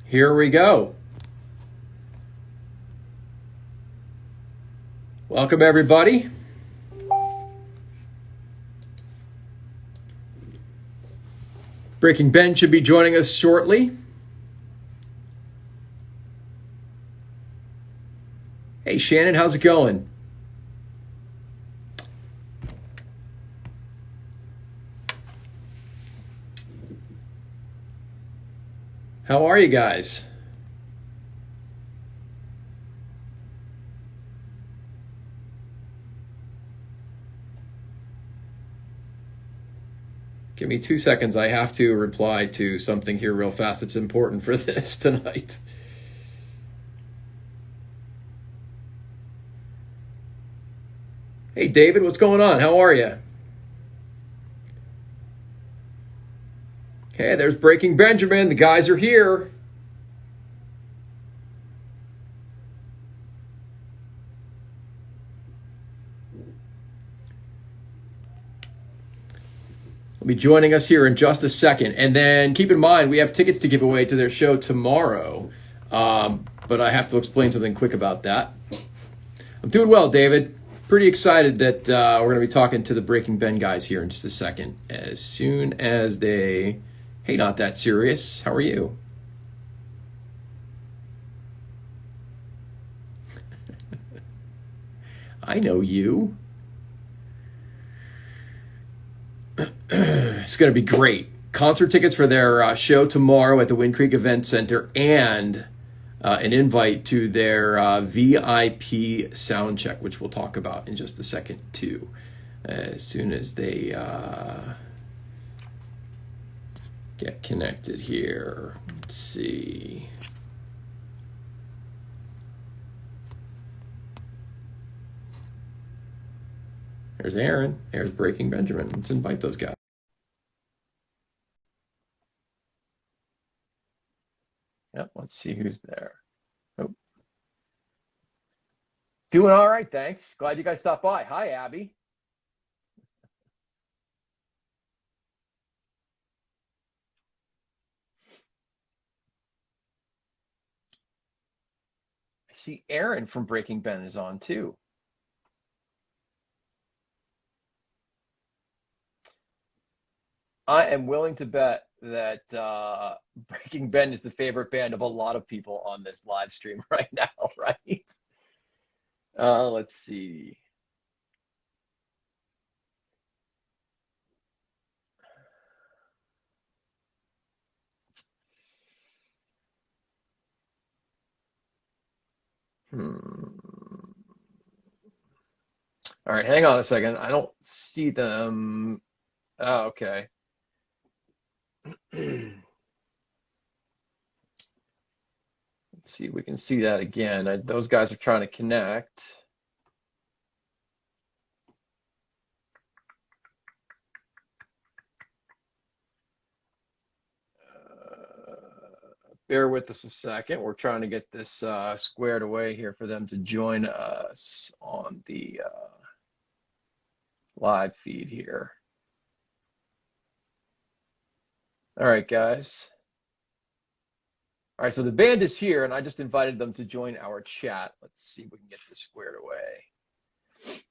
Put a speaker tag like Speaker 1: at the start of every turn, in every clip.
Speaker 1: Here we go. Welcome, everybody. Breaking Ben should be joining us shortly. Hey, Shannon, how's it going? How are you guys? Give me 2 seconds. I have to reply to something here real fast. It's important for this tonight. Hey, David, what's going on? How are you? Okay, there's Breaking Benjamin. The guys are here. Will be joining us here in just a second. And then keep in mind, we have tickets to give away to their show tomorrow. But I have to explain something quick about that. I'm doing well, David. Pretty excited that we're going to be talking to the Breaking Ben guys here in just a second. As soon as they... Hey, not that serious. How are you? I know you. It's going to be great. Concert tickets for their show tomorrow at the Wind Creek Event Center and an invite to their VIP sound check, which we'll talk about in just a second, too. As soon as they get connected here. Let's see. There's Aaron. There's Breaking Benjamin. Let's invite those guys. Yep, let's see who's there. Oh. Doing all right, thanks. Glad you guys stopped by. Hi, Abby. I see Aaron from Breaking Ben is on too. I am willing to bet that Breaking Ben is the favorite band of a lot of people on this live stream right now, right? Let's see. All right, hang on a second. I don't see them. Oh, okay. Let's see if we can see that again. Those guys are trying to connect. Bear with us a second. We're trying to get this squared away here for them to join us on the live feed here. All right, guys. All right, so the band is here, and I just invited them to join our chat. Let's see if we can get this squared away.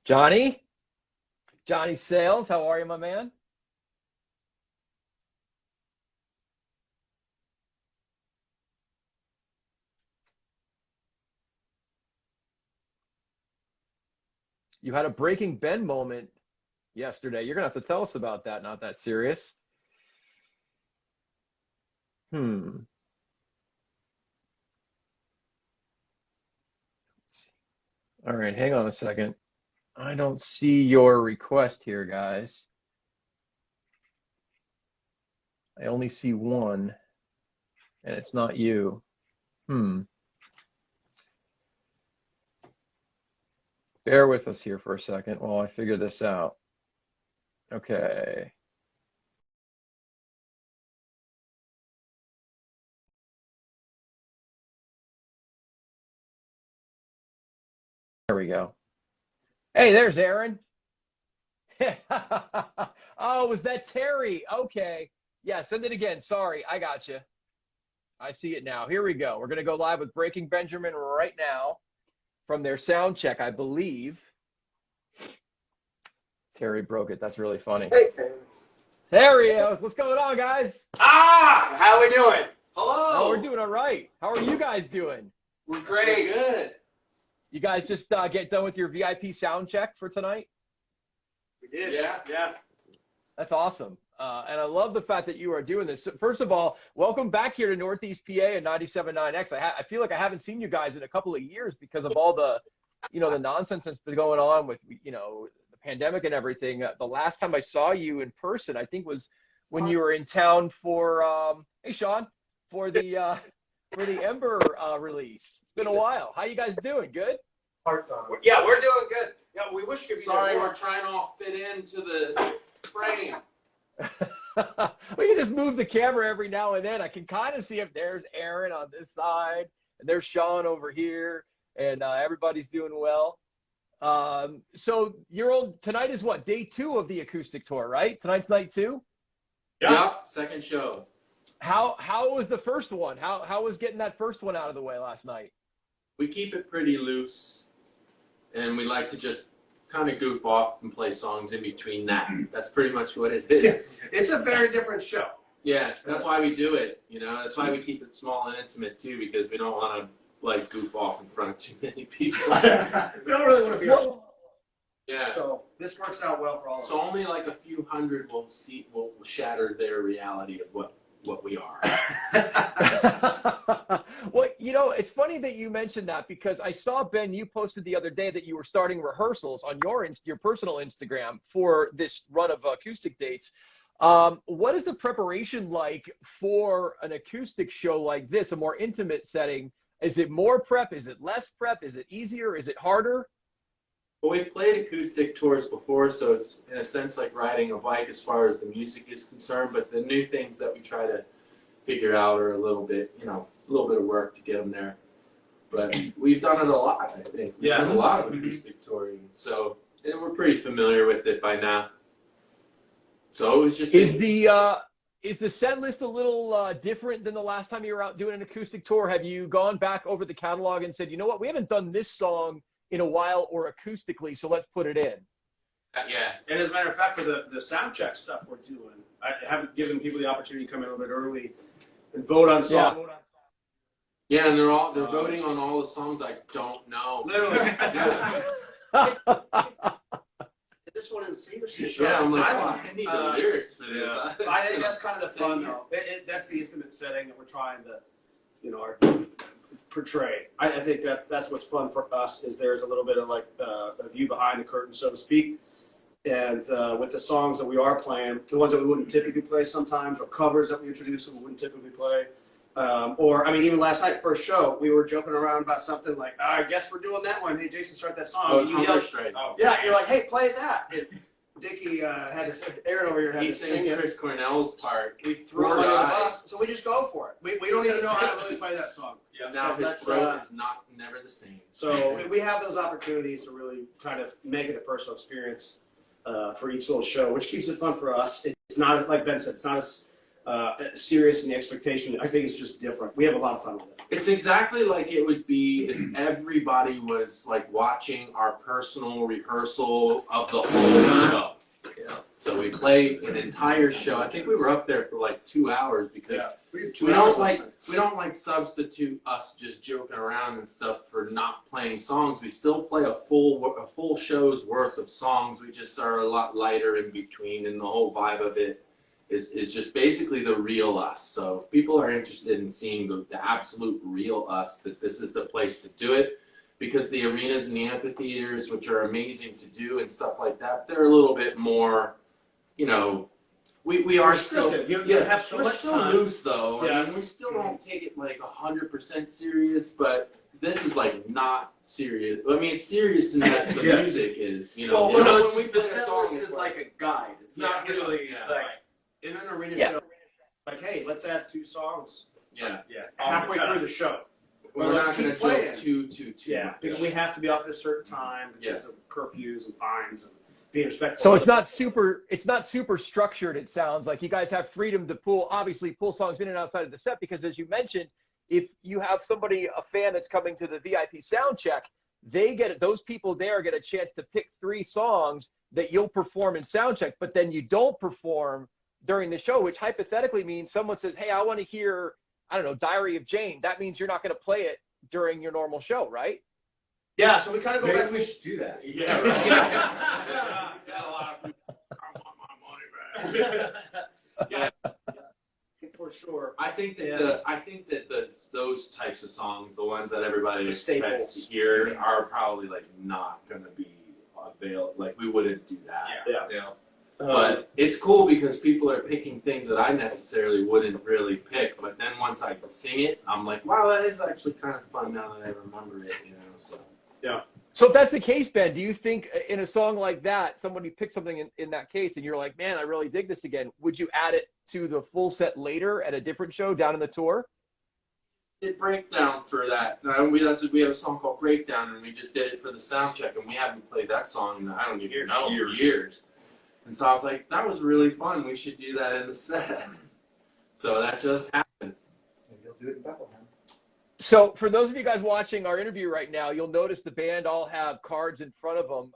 Speaker 1: Johnny? Johnny Sales, how are you, my man? You had a Breaking Ben moment yesterday. You're going to have to tell us about that. Not that serious. All right, hang on a second. I don't see your request here, guys. I only see one, and it's not you. Bear with us here for a second while I figure this out. Okay. There we go. Hey, there's Aaron. Oh, was that Terry? Okay. Yeah, send it again. Sorry, I got you. I see it now. Here we go. We're going to go live with Breaking Benjamin right now from their sound check, I believe. Terry broke it. That's really funny.
Speaker 2: Hey.
Speaker 1: There he is. What's going on, guys?
Speaker 2: How we doing?
Speaker 3: Hello.
Speaker 1: Oh, we're doing all right. How are you guys doing?
Speaker 3: We're great.
Speaker 2: We're good.
Speaker 1: You guys just get done with your VIP sound check for tonight?
Speaker 2: We did.
Speaker 3: Yeah.
Speaker 1: That's awesome. And I love the fact that you are doing this. First of all, welcome back here to Northeast PA and 979X. I feel like I haven't seen you guys in a couple of years because of all the, the nonsense that's been going on with, the pandemic and everything. The last time I saw you in person, I think was when you were in town for, hey, Sean, for the Ember release. It's been a while. How you guys doing? Good?
Speaker 2: Hearts on. Yeah, we're doing good. Yeah, we wish we could be
Speaker 3: Sorry,
Speaker 2: there.
Speaker 3: we're trying to all fit into the frame.
Speaker 1: We can just move the camera every now and then. I can kind of see if there's Aaron on this side and there's Sean over here, and everybody's doing well. So tonight is what, day 2 of the acoustic tour, right? Tonight's night 2?
Speaker 3: Yep, second show.
Speaker 1: How was the first one? How was getting that first one out of the way last night?
Speaker 3: We keep it pretty loose, and we like to just kind of goof off and play songs in between that. That's pretty much what it is.
Speaker 2: It's a very different show.
Speaker 3: Yeah, that's why we do it. That's why we keep it small and intimate too, because we don't want to like goof off in front of too many people.
Speaker 2: We don't really want to be.
Speaker 3: Yeah.
Speaker 2: So this works out well for all of us.
Speaker 3: So only like a few hundred will shatter their reality of what we are.
Speaker 1: Well, it's funny that you mentioned that because I saw, Ben, you posted the other day that you were starting rehearsals on your personal Instagram for this run of acoustic dates. What is the preparation like for an acoustic show like this, a more intimate setting? Is it more prep? Is it less prep? Is it easier? Is it harder?
Speaker 3: Well, we've played acoustic tours before, so it's in a sense like riding a bike as far as the music is concerned, but the new things that we try to figure out are a little bit of work to get them there. But we've done it a lot, I think. We've done a lot of acoustic touring, so we're pretty familiar with it by now. So it was just... Is the set list a little different than the last time you were out doing an acoustic tour? Have you gone back over the catalog and said, you know what, we haven't done this song in a while or acoustically, so let's put it in? Yeah.
Speaker 2: And as a matter of fact, for the sound check stuff we're doing, I haven't given people the opportunity to come in a little bit early and vote on songs.
Speaker 3: Yeah, and they're voting on all the songs I don't know.
Speaker 2: Literally. Is this one in C or C sharp?
Speaker 3: Yeah, I'm like, I need the lyrics for this.
Speaker 2: Yeah. I think that's kind of the fun, though. That's the intimate setting that we're trying to, portray. I think that's what's fun for us is there's a little bit of like a view behind the curtain, so to speak. And with the songs that we are playing, the ones that we wouldn't typically play sometimes, or covers that we introduce that we wouldn't typically play. Even last night, first show, we were joking around about something like, I guess we're doing that one. Hey, Jason, start that song.
Speaker 3: Oh,
Speaker 2: you yelled,
Speaker 3: straight.
Speaker 2: yeah, you're like, hey, play that. And Dickie Aaron over here had to
Speaker 3: sing
Speaker 2: sing it.
Speaker 3: Chris Cornell's part.
Speaker 2: We threw him under the bus, so we just go for it. We don't even know how to really play that song.
Speaker 3: Yeah, now his throat is never the same.
Speaker 2: So we have those opportunities to really kind of make it a personal experience for each little show, which keeps it fun for us. It's not, like Ben said, it's not as serious in the expectation. I think it's just different. We have a lot of fun with it.
Speaker 3: It's exactly like it would be if everybody was like watching our personal rehearsal of the whole show. Yeah. So we played an entire show. I think we were up there for like 2 hours because we don't like substitute us just joking around and stuff for not playing songs. We still play a full show's worth of songs. We just are a lot lighter in between, and the whole vibe of it is just basically the real us. So if people are interested in seeing the absolute real us, that this is the place to do it, because the arenas and the amphitheaters, which are amazing to do and stuff like that, they're a little bit more, we are still,
Speaker 2: you have so
Speaker 3: we're
Speaker 2: much
Speaker 3: still
Speaker 2: time.
Speaker 3: loose though.
Speaker 2: Yeah.
Speaker 3: I mean, we still don't take it like 100% serious, but this is like not serious. I mean, it's serious in that the music is,
Speaker 4: Well,
Speaker 3: when
Speaker 4: the set list is like a guide. It's not really like
Speaker 2: in an arena show. Like, hey, let's add 2 songs.
Speaker 3: Yeah.
Speaker 2: Halfway through the show.
Speaker 3: We're not going to joke too.
Speaker 2: Yeah, because we have to be off at a certain time because of curfews and fines. being respectful.
Speaker 5: So it's not super structured. It sounds like you guys have freedom to obviously pull songs in and outside of the set, because as you mentioned, if you have a fan that's coming to the VIP sound check, those people there get a chance to pick 3 songs that you'll perform in sound check, but then you don't perform during the show, which hypothetically means someone says, hey, I want to hear, I don't know, Diary of Jane. That means you're not going to play it during your normal show, right?
Speaker 2: Yeah, so we kind of go
Speaker 4: Maybe
Speaker 2: back.
Speaker 4: we should do that.
Speaker 3: Yeah, right. Yeah, a lot of people, I want my money back. Yeah,
Speaker 2: For sure.
Speaker 3: I think that those types of songs, the ones that everybody
Speaker 2: The
Speaker 3: expects to
Speaker 2: staples.
Speaker 3: hear, are probably like not going to be available. Like we wouldn't do that.
Speaker 2: Yeah.
Speaker 3: But it's cool because people are picking things that I necessarily wouldn't really pick. But then once I sing it, I'm like, wow, that is actually kind of fun now that I remember it. So.
Speaker 2: Yeah.
Speaker 5: So if that's the case, Ben, do you think in a song like that, somebody picks something in that case and you're like, man, I really dig this again, would you add it to the full set later at a different show down in the tour?
Speaker 3: Did Breakdown for that. We have a song called Breakdown, and we just did it for the sound check, and we haven't played that song in, I don't even know, years. And so I was like, that was really fun. We should do that in the set. So that just happened.
Speaker 2: Maybe you'll do it in Bethlehem.
Speaker 5: So for those of you guys watching our interview right now, you'll notice the band all have cards in front of them.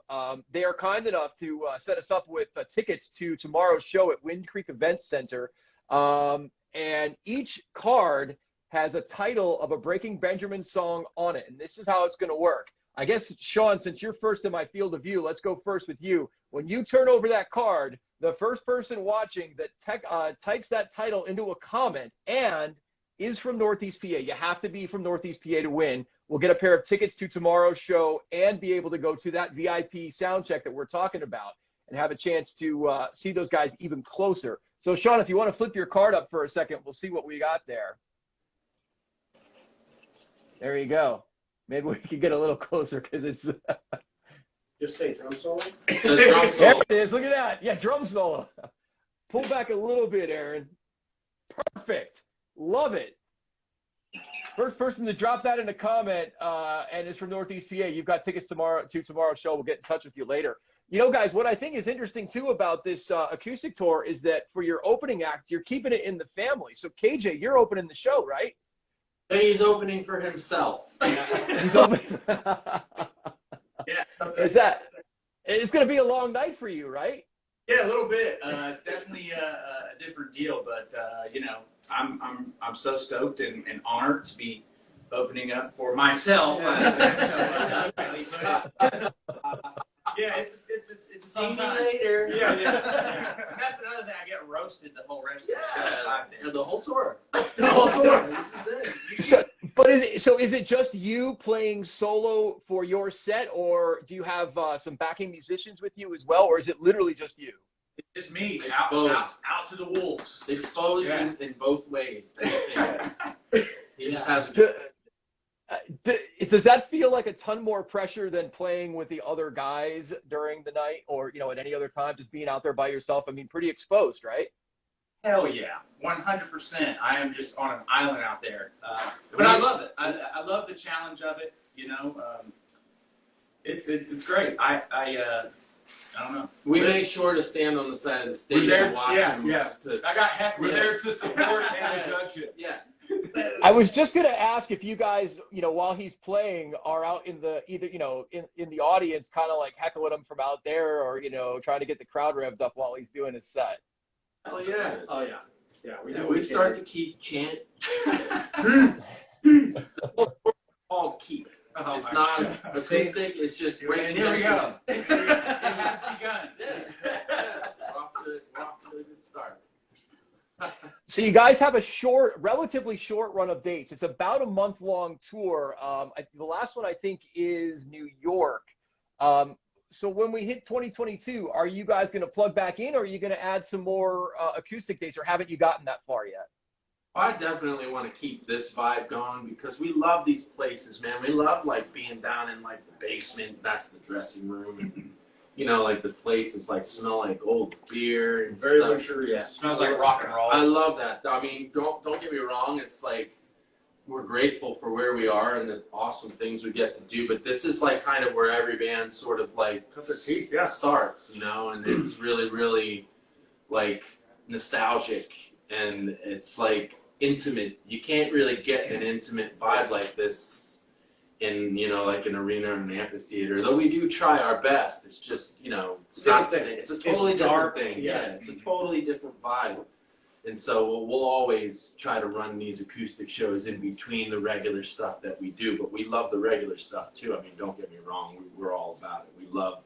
Speaker 5: They are kind enough to set us up with tickets to tomorrow's show at Wind Creek Events Center. And each card has a title of a Breaking Benjamin song on it. And this is how it's going to work. I guess, Sean, since you're first in my field of view, let's go first with you. When you turn over that card, the first person watching that types that title into a comment and is from Northeast PA. You have to be from Northeast PA to win. We'll get a pair of tickets to tomorrow's show and be able to go to that VIP sound check that we're talking about and have a chance to see those guys even closer. So, Sean, if you want to flip your card up for a second, we'll see what we got there. There you go. Maybe we can get a little closer because it's
Speaker 2: Just say drum solo.
Speaker 5: there it is. Look at that. Yeah, drum solo. Pull back a little bit, Aaron. Perfect. Love it. First person to drop that in a comment and is from Northeast PA. You've got tickets to tomorrow's show. We'll get in touch with you later. You know, guys, what I think is interesting, too, about this acoustic tour is that for your opening act, you're keeping it in the family. So, KJ, you're opening the show, right?
Speaker 3: He's opening for himself.
Speaker 5: He's opening.
Speaker 4: Yeah.
Speaker 5: It's going to be a long night for you, right?
Speaker 4: Yeah, a little bit. It's definitely a different deal, but you know, I'm so stoked and honored to be opening up for myself. Yeah, it's a fun time.
Speaker 3: Later.
Speaker 4: Yeah. And that's another thing. I get roasted the whole rest of the show.
Speaker 3: The whole tour.
Speaker 2: The whole tour.
Speaker 3: This is it.
Speaker 5: Is it just you playing solo for your set, or do you have some backing musicians with you as well, or is it literally just you?
Speaker 4: It's just me
Speaker 3: Exposed.
Speaker 4: out to the wolves.
Speaker 3: Exposed
Speaker 4: Yeah.
Speaker 3: in both ways. He just has
Speaker 5: Does that feel like a ton more pressure than playing with the other guys during the night, or at any other time, just being out there by yourself? I mean, pretty exposed, right?
Speaker 4: Hell yeah, 100%. I am just on an island out there, but I love it. I love the challenge of it. It's great. I don't know.
Speaker 3: We make sure to stand on the side of the stage and watch him.
Speaker 4: Yeah. I got heckled.
Speaker 3: We're there to
Speaker 4: support and judge it.
Speaker 3: Yeah.
Speaker 5: I was just going to ask if you guys, while he's playing, are out in the in the audience, kind of like heckling him from out there, or trying to get the crowd revved up while he's doing his set.
Speaker 3: Hell yeah.
Speaker 2: Oh yeah. Yeah.
Speaker 3: We start to keep chant. All keep.
Speaker 4: Oh,
Speaker 3: It's
Speaker 4: my
Speaker 3: not
Speaker 4: God.
Speaker 3: acoustic. It's just breaking.
Speaker 4: Here we go.
Speaker 3: It
Speaker 4: has begun.
Speaker 3: Off to a good start.
Speaker 5: So you guys have a relatively short run of dates. It's about a month-long tour. The last one I think is New York. So when we hit 2022, are you guys going to plug back in, or are you going to add some more acoustic dates, or haven't you gotten that far yet?
Speaker 3: I definitely want to keep this vibe going because we love these places, man. We love like being down in like the basement. That's the dressing room. Like the places like smell like old beer and
Speaker 2: Very
Speaker 3: stuff.
Speaker 2: luxurious.
Speaker 4: Smells like rock and roll.
Speaker 3: I love that. I mean, don't get me wrong. It's like we're grateful for where we are and the awesome things we get to do. But this is like kind of where every band sort of like
Speaker 2: Cut their teeth, yeah.
Speaker 3: starts, you know, and it's really, really like nostalgic and it's like intimate. You can't really get an intimate vibe like this in, you know, like an arena or an amphitheater. Though we do try our best. It's just, you know, it's not the same. It's a totally different thing. Yeah, it's a totally different vibe. And so we'll always try to run these acoustic shows in between the regular stuff that we do. But we love the regular stuff too. I mean, don't get me wrong. We're all about it. We love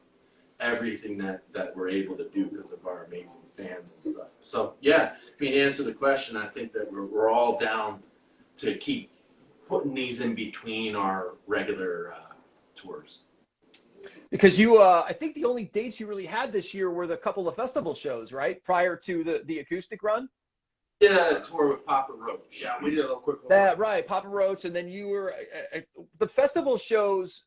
Speaker 3: everything that we're able to do because of our amazing fans and stuff. So yeah, I mean, to answer the question, I think that we're all down to keep putting these in between our regular tours.
Speaker 5: Because you, I think the only dates you really had this year were the couple of festival shows, right? Prior to the acoustic run.
Speaker 3: Did a tour with Papa Roach.
Speaker 2: Yeah, we did a little quick.
Speaker 5: That right, Papa Roach, and then you were the festival shows.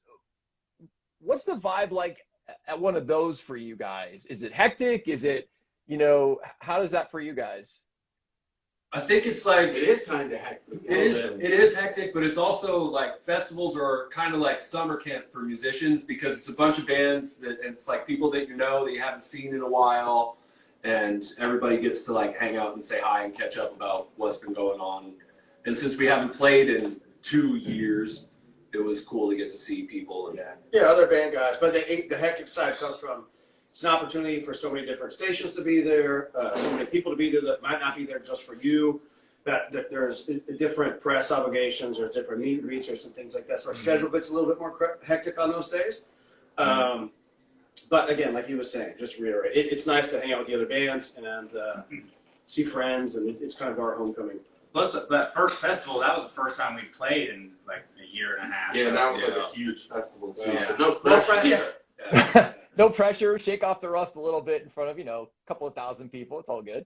Speaker 5: What's the vibe like at one of those for you guys? Is it hectic? Is it, you know, how does that for you guys?
Speaker 6: I think it's like
Speaker 3: It is kind of hectic.
Speaker 6: it is hectic, but it's also like festivals are kind of like summer camp for musicians because it's a bunch of bands that it's like people that you know that you haven't seen in a while, and everybody gets to like hang out and say hi and catch up about what's been going on. And since we haven't played in 2 years, it was cool to get to see people and
Speaker 2: Yeah, other band guys. But the hectic side comes from it's an opportunity for so many different stations to be there, so many people to be there that might not be there just for you. That there's different press obligations, there's different meet and greets or some things like that. So our schedule gets a little bit more hectic on those days. But again, like you were saying, just to reiterate, it's nice to hang out with the other bands and see friends, and it's kind of our homecoming.
Speaker 4: Plus, that first festival, that was the first time we played in like a year and a half.
Speaker 3: Yeah,
Speaker 4: so,
Speaker 3: that was
Speaker 4: you
Speaker 3: like
Speaker 4: know.
Speaker 3: a huge festival too.
Speaker 4: Yeah.
Speaker 3: So no
Speaker 2: No
Speaker 3: pressure.
Speaker 2: pressure.
Speaker 5: No pressure. Shake off the rust a little bit in front of, you know, a couple of thousand people. It's all good.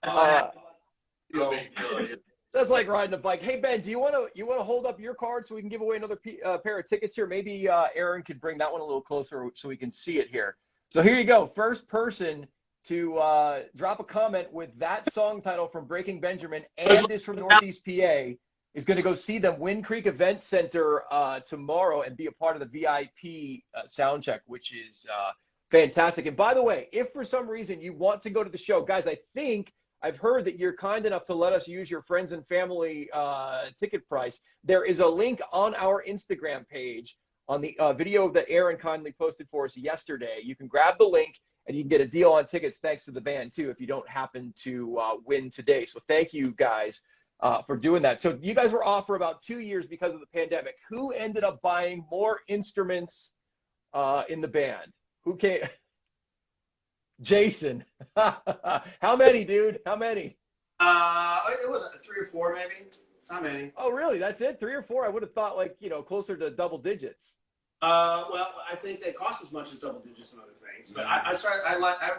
Speaker 3: No big deal.
Speaker 5: That's like riding a bike. Hey Ben, do you want to hold up your card so we can give away another pair of tickets here? Maybe Aaron could bring that one a little closer so we can see it here. So here you go. First person to drop a comment with that song title from Breaking Benjamin and is from Northeast PA is going to go see them Wind Creek Event Center tomorrow and be a part of the VIP sound check, which is fantastic. And by the way, if for some reason you want to go to the show, guys, I think I've heard that you're kind enough to let us use your friends and family ticket price. There is a link on our Instagram page on the video that Aaron kindly posted for us yesterday. You can grab the link and you can get a deal on tickets thanks to the band too if you don't happen to win today. So thank you guys for doing that. So you guys were off for about 2 years because of the pandemic. Who ended up buying more instruments in the band? Who came? Jason. How many, dude? How many?
Speaker 2: It was 3 or 4 maybe. Not many.
Speaker 5: Oh, really? That's it? 3 or 4? I would have thought like, you know, closer to double digits.
Speaker 2: Well, I think they cost as much as double digits and other things. But I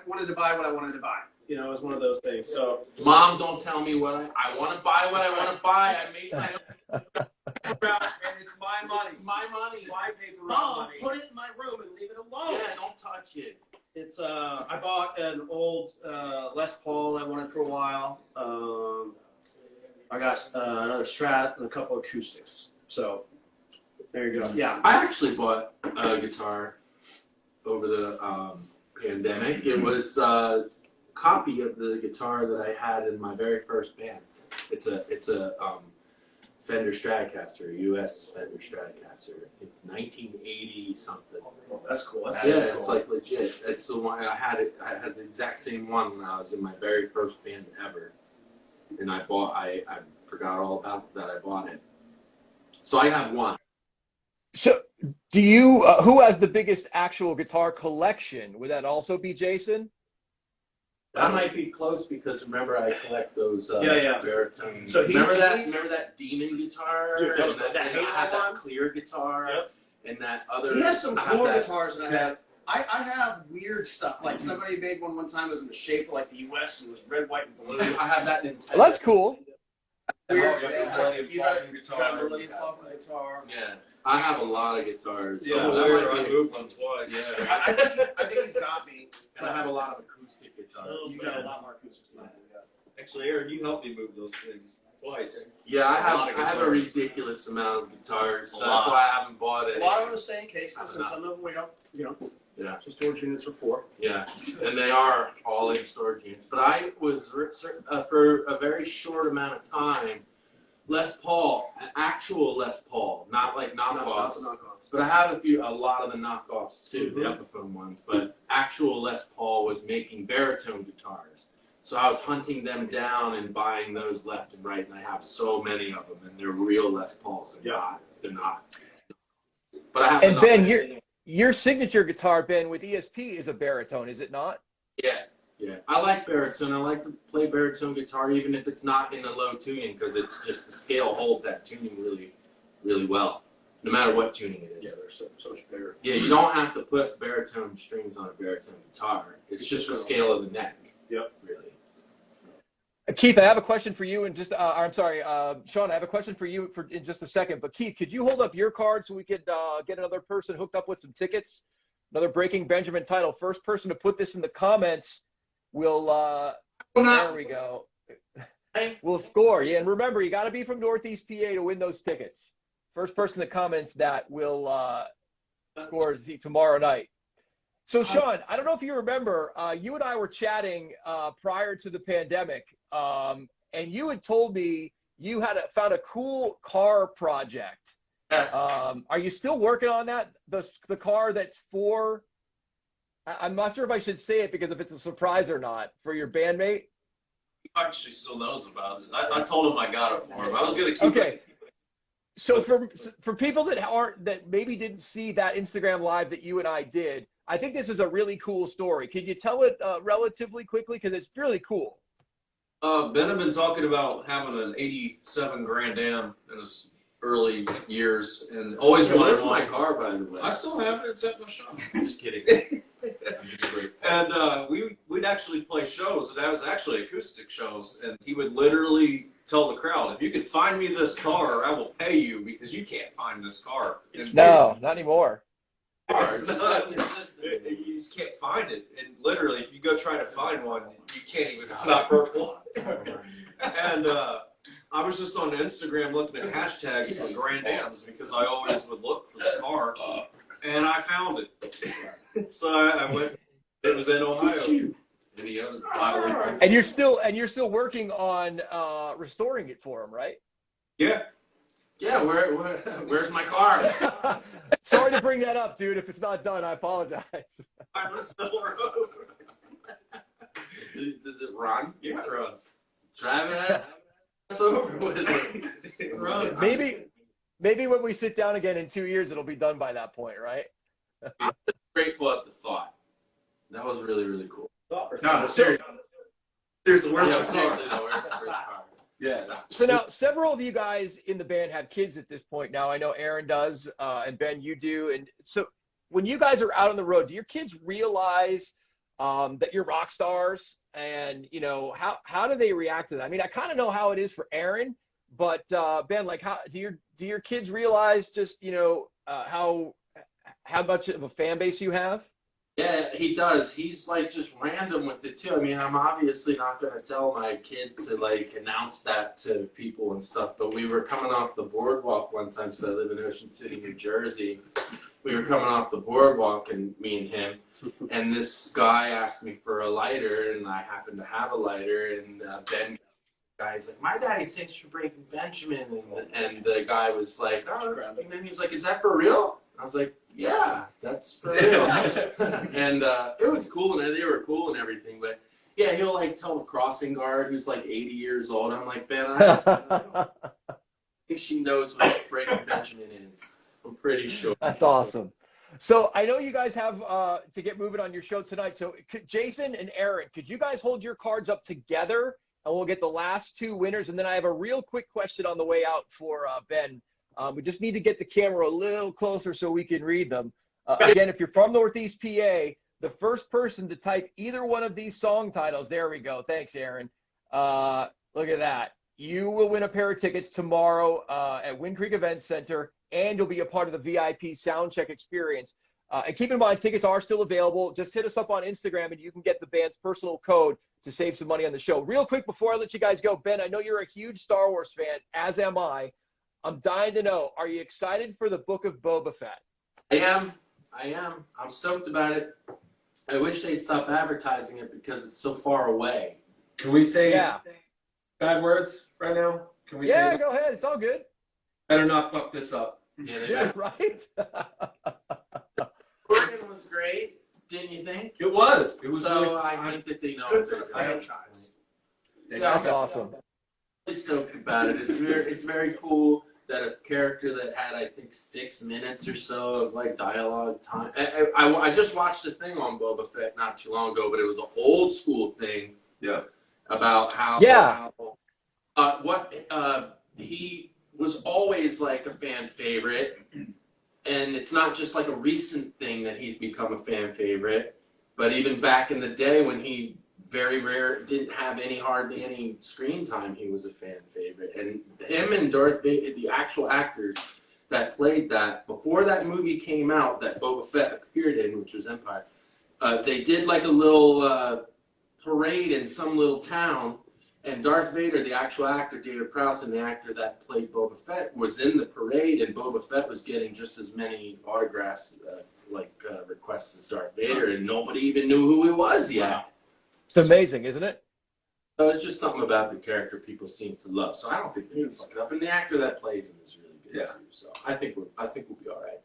Speaker 2: wanted to buy what I wanted to buy. You know, it was one of those things. So,
Speaker 3: Mom, don't tell me what I want to buy. What I want to buy. I made my own.
Speaker 6: and it's my money.
Speaker 3: It's my money.
Speaker 6: My paper route
Speaker 2: Mom,
Speaker 6: money.
Speaker 2: put it in my room and leave it alone.
Speaker 3: Yeah, don't touch it.
Speaker 2: It's I bought an old Les Paul I wanted for a while. I got another Strat and a couple of acoustics. So there you go. Yeah.
Speaker 3: I actually bought a guitar over the pandemic. It was a copy of the guitar that I had in my very first band. It's a Fender Stratocaster, U.S. Fender Stratocaster, 1980 something.
Speaker 2: Oh, that's cool.
Speaker 3: It's like legit. It's the one I had. I had the exact same one when I was in my very first band ever, and I forgot all about that. I bought it, so I have one.
Speaker 5: So do you, who has the biggest actual guitar collection? Would that also be Jason?
Speaker 3: That might be close because remember I collect those baritone.
Speaker 2: So
Speaker 3: remember that demon guitar?
Speaker 2: Dude,
Speaker 3: and
Speaker 2: that
Speaker 3: I had that
Speaker 2: one?
Speaker 3: clear guitar and that other.
Speaker 2: He has some
Speaker 3: I have
Speaker 2: cool
Speaker 3: that-
Speaker 2: guitars that I have. I have weird stuff. Like somebody made one time. It was in the shape of like the U.S. and it was red, white, and blue.
Speaker 3: I have that Nintendo.
Speaker 5: Well, that's cool.
Speaker 2: Weird
Speaker 6: Oh, you
Speaker 2: things
Speaker 6: have
Speaker 2: like
Speaker 6: William
Speaker 2: you got
Speaker 6: Faulkner
Speaker 2: a
Speaker 6: guitar.
Speaker 2: William Faulkner guitar.
Speaker 3: Yeah, I have a lot of guitars.
Speaker 6: Yeah,
Speaker 3: So
Speaker 6: I
Speaker 3: that might be
Speaker 6: moved
Speaker 3: close.
Speaker 6: one twice.
Speaker 3: Yeah,
Speaker 2: I think he's got me.
Speaker 3: and I have a lot of acoustic guitars.
Speaker 2: You got a lot more acoustics than I do.
Speaker 7: Actually, Aaron, you helped me move those things twice.
Speaker 3: Yeah, I
Speaker 7: A lot of
Speaker 3: have a
Speaker 7: guitars.
Speaker 3: ridiculous amount of guitars.
Speaker 7: A
Speaker 3: That's
Speaker 7: lot.
Speaker 3: why I haven't bought
Speaker 2: A
Speaker 3: it.
Speaker 2: lot of them stay in cases, and some of them we don't.
Speaker 3: Yeah.
Speaker 2: So storage units are for.
Speaker 3: Yeah, and they are all in storage units. But I was for a very short amount of time, Les Paul, an actual Les Paul, not like knockoffs. But I have a lot of the knockoffs too, the Epiphone ones. But actual Les Paul was making baritone guitars. So I was hunting them down and buying those left and right, and I have so many of them, and they're real Les Pauls. They're not. But I have.
Speaker 5: And Ben, your signature guitar, Ben, with ESP is a baritone, is it not?
Speaker 3: Yeah. I like baritone. I like to play baritone guitar, even if it's not in a low tuning, because it's just the scale holds that tuning really, really well, no matter what tuning it is.
Speaker 2: Yeah, they're so much bigger.
Speaker 3: Yeah, you don't have to put baritone strings on a baritone guitar. It's just the scale of the neck.
Speaker 2: Yep.
Speaker 3: Really.
Speaker 5: Keith, I have a question for you, and I'm sorry, Sean, I have a question for you in just a second. But Keith, could you hold up your card so we could get another person hooked up with some tickets? Another Breaking Benjamin title. First person to put this in the comments will. There we go. We'll score. Yeah, and remember, you got to be from Northeast PA to win those tickets. First person that comments that will score tomorrow night. So, Sean, I don't know if you remember, you and I were chatting prior to the pandemic, and you had told me you had found a cool car project.
Speaker 3: Yes.
Speaker 5: Are you still working on that? The car that's for, I'm not sure if I should say it because if it's a surprise or not, for your bandmate?
Speaker 7: He actually still knows about it. I told him I got it for him. I was going to keep it.
Speaker 5: So for people that maybe didn't see that Instagram live that you and I did, I think this is a really cool story. Could you tell it relatively quickly? Because it's really cool.
Speaker 6: Ben had been talking about having an 87 Grand Am in his early years and always wanted
Speaker 3: Where's my
Speaker 6: one.
Speaker 3: car, by the way?
Speaker 6: I still have it. It's at my shop.
Speaker 3: I'm just kidding.
Speaker 6: And we'd actually play shows, and that was actually acoustic shows. And he would literally tell the crowd, "If you could find me this car, I will pay you because you can't find this car." And
Speaker 5: No, not anymore.
Speaker 6: it's not, you just can't find it. And literally, if you go try to find one, you can't even. It's not purple. And I was just on Instagram looking at hashtags for Grand Ams because I always would look for the car, and I found it. So I went. It was in Ohio.
Speaker 3: Any other bodily functions?
Speaker 5: And you're still working on restoring it for him, right?
Speaker 6: Yeah.
Speaker 3: Yeah, where's my car?
Speaker 5: Sorry to bring that up, dude. If it's not done, I apologize.
Speaker 6: I'm on Still Road.
Speaker 3: Does it run?
Speaker 6: Yeah, it runs.
Speaker 3: Drive it over with it.
Speaker 6: It runs.
Speaker 5: Maybe when we sit down again in 2 years, it'll be done by that point, right?
Speaker 3: I'm grateful at the thought. That was really, really cool.
Speaker 6: No, seriously. Seriously, where's
Speaker 3: Yeah,
Speaker 6: my
Speaker 3: seriously
Speaker 6: car?
Speaker 3: though, where's the first car?
Speaker 6: Yeah.
Speaker 5: So now, several of you guys in the band have kids at this point now. I know Aaron does, and Ben, you do. And so when you guys are out on the road, do your kids realize that you're rock stars? And, you know, how do they react to that? I mean, I kind of know how it is for Aaron, but Ben, like, how do your kids realize just, you know, how much of a fan base you have?
Speaker 3: Yeah, he does. He's like just random with it too. I mean, I'm obviously not going to tell my kid to like announce that to people and stuff, but we were coming off the boardwalk one time, so I live in Ocean City, New Jersey. We were coming off the boardwalk, and me and him, and this guy asked me for a lighter, and I happened to have a lighter, and Ben, guy's like, my daddy sings for Breaking Benjamin, and the guy was like, oh, and then he was like, is that for real? I was like, yeah, that's for real. And it was cool, and they were cool and everything, but yeah, he'll like tell the crossing guard who's like 80 years old. I'm like, Ben, I think she knows what Breaking Benjamin is. I'm pretty sure.
Speaker 5: That's awesome. So I know you guys have to get moving on your show tonight. So Jason and Aaron, could you guys hold your cards up together, and we'll get the last two winners. And then I have a real quick question on the way out for Ben. We just need to get the camera a little closer so we can read them. Again, if you're from Northeast PA, the first person to type either one of these song titles, there we go. Thanks, Aaron. Look at that. You will win a pair of tickets tomorrow at Wind Creek Events Center, and you'll be a part of the VIP Soundcheck experience. And keep in mind, tickets are still available. Just hit us up on Instagram, and you can get the band's personal code. to save some money on the show. Real quick before I let you guys go, Ben, I know you're a huge Star Wars fan, as am I. I'm dying to know, are you excited for the Book of Boba Fett?
Speaker 3: I am. I'm stoked about it. I wish they'd stop advertising it because it's so far away.
Speaker 6: Can we say
Speaker 5: Yeah.
Speaker 6: bad words right now? Can we say
Speaker 5: Yeah,
Speaker 6: that?
Speaker 5: go ahead. It's all good.
Speaker 6: Better not fuck this up.
Speaker 3: Yeah,
Speaker 5: Yeah, right?
Speaker 3: Oregon was great, didn't you think?
Speaker 6: It was. It was
Speaker 3: So
Speaker 6: really,
Speaker 3: I think that they
Speaker 2: It's
Speaker 3: know
Speaker 2: good for the
Speaker 3: they're
Speaker 2: franchise.
Speaker 5: That's awesome.
Speaker 3: really stoked about it. It's very cool that a character that had, I think, 6 minutes or so of like dialogue time. I just watched a thing on Boba Fett not too long ago, but it was an old school thing.
Speaker 6: Yeah.
Speaker 3: About how he was always like a fan favorite, and it's not just like a recent thing that he's become a fan favorite, but even back in the day when he didn't have hardly any screen time, he was a fan favorite. And him and Darth Vader, the actual actors that played that, before that movie came out that Boba Fett appeared in, which was Empire, they did like a little parade in some little town, and Darth Vader, the actual actor, David Prowse, and the actor that played Boba Fett was in the parade, and Boba Fett was getting just as many autographs, requests as Darth Vader, and nobody even knew who he was yet.
Speaker 6: Wow.
Speaker 5: It's amazing, isn't it?
Speaker 3: So it's just something about the character people seem to love. So I don't think they're gonna fuck it up, and the actor that plays him is really good too. So I think we'll be all right.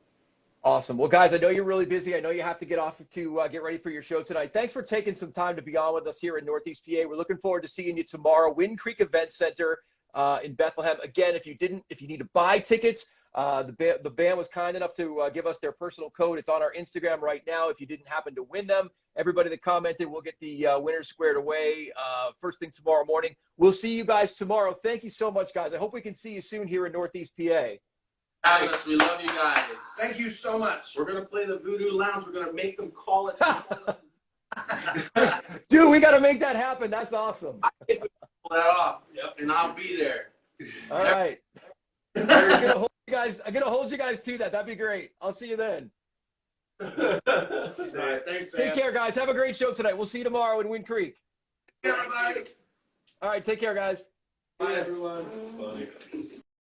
Speaker 5: Awesome. Well, guys, I know you're really busy. I know you have to get off to get ready for your show tonight. Thanks for taking some time to be on with us here in Northeast PA. We're looking forward to seeing you tomorrow, Wind Creek Event Center in Bethlehem. Again, if you need to buy tickets, the band was kind enough to give us their personal code. It's on our Instagram right now. If you didn't happen to win them, everybody that commented, we'll get the winners squared away first thing tomorrow morning. We'll see you guys tomorrow. Thank you so much, guys. I hope we can see you soon here in Northeast PA.
Speaker 3: Alex, we love you guys.
Speaker 2: Thank you so much.
Speaker 3: We're gonna play the Voodoo Lounge. We're gonna make them call it.
Speaker 5: Dude, we got to make that happen. That's awesome.
Speaker 3: Pull that off. Yep. And I'll be there.
Speaker 5: All right. I'm gonna hold you guys to that. That'd be great. I'll see you then.
Speaker 2: All right, thanks, man.
Speaker 5: Take care, guys. Have a great show tonight. We'll see you tomorrow in Wind Creek.
Speaker 2: Everybody.
Speaker 5: All right, take care, guys.
Speaker 6: Bye, everyone. It's funny.